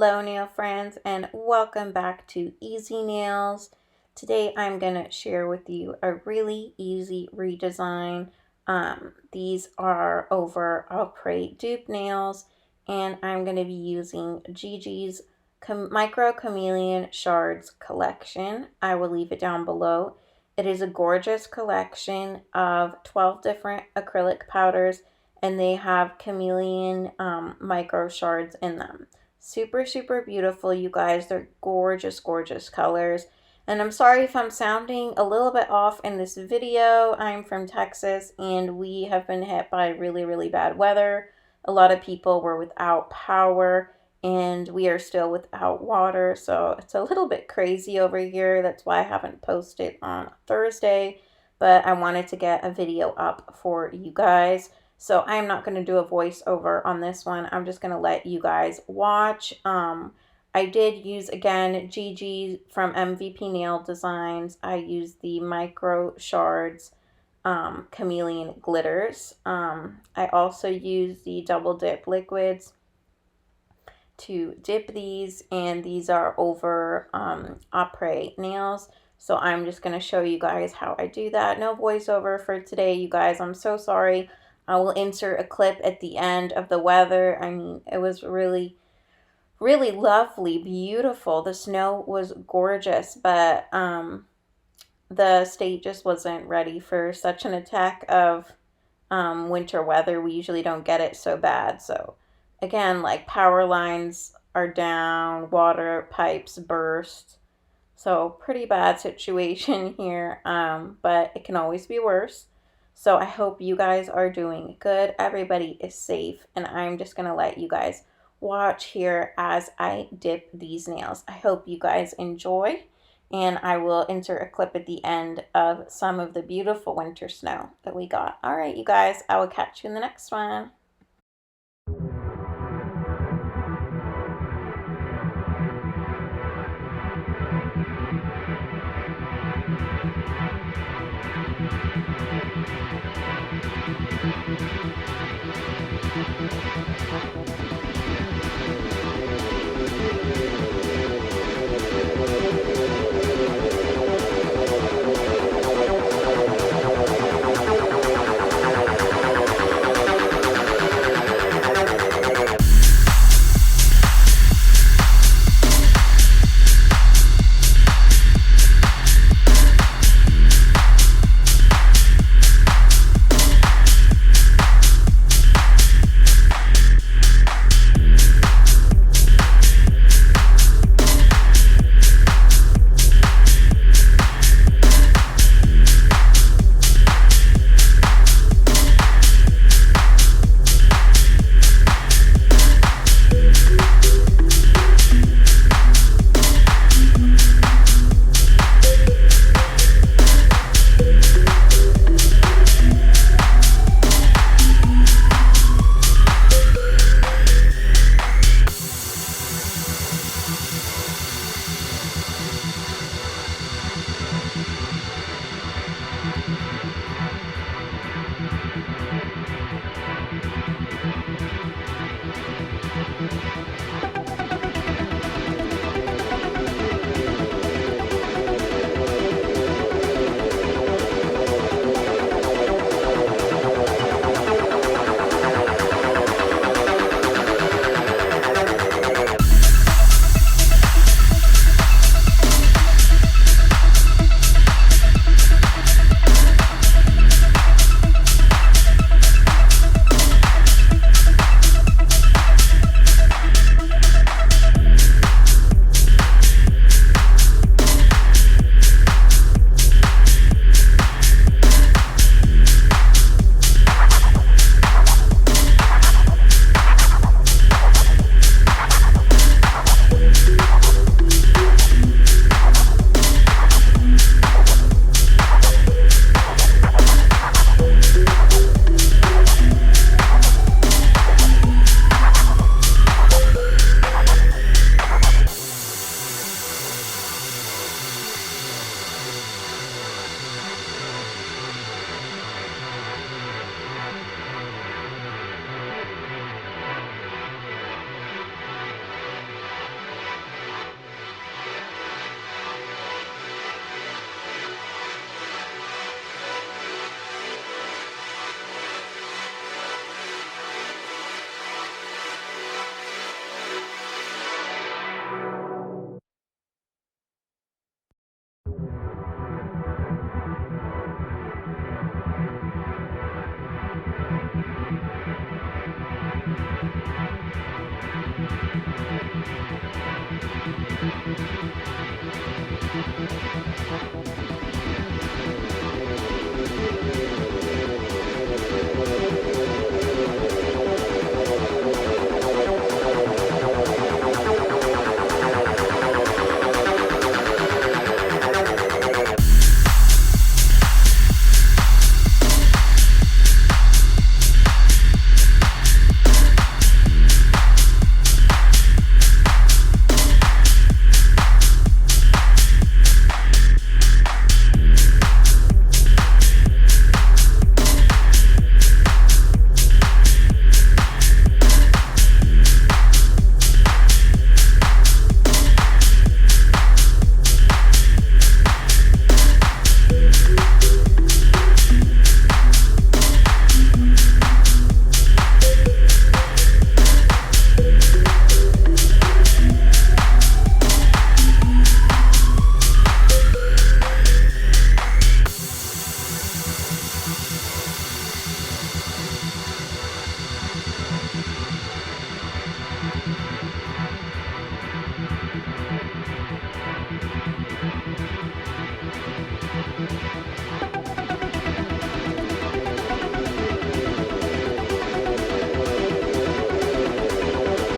Hello nail friends, and welcome back to Easy Nails. Today I'm going to share with you a really easy redesign. These are over apres dupe nails, and I'm going to be using Gigi's Micro Chameleon Shards collection. I will leave it down below. It is a gorgeous collection of 12 different acrylic powders, and they have chameleon micro shards in them. Super beautiful, you guys. They're gorgeous colors. And I'm sorry if I'm sounding a little bit off in this video. I'm from Texas and we have been hit by really bad weather. A lot of people were without power and we are still without water, so it's a little bit crazy over here. That's why I haven't posted on Thursday, but I wanted to get a video up for you guys. So I'm not going to do a voiceover on this one. I'm just going to let you guys watch. I did use, again, Gigi from MVP Nail Designs. I used the Micro Shards Chameleon Glitters. I also used the Double Dip Liquids to dip these, and these are over apres nails. So I'm just going to show you guys how I do that. No voiceover for today, you guys. I'm so sorry. I will insert a clip at the end of the weather. I mean, it was really lovely, beautiful. The snow was gorgeous, but the state just wasn't ready for such an attack of winter weather. We usually don't get it so bad. So again, like power lines are down, water pipes burst. So pretty bad situation here, but it can always be worse. So I hope you guys are doing good. Everybody is safe. And I'm just going to let you guys watch here as I dip these nails. I hope you guys enjoy. And I will insert a clip at the end of some of the beautiful winter snow that we got. All right, you guys. I will catch you in the next one.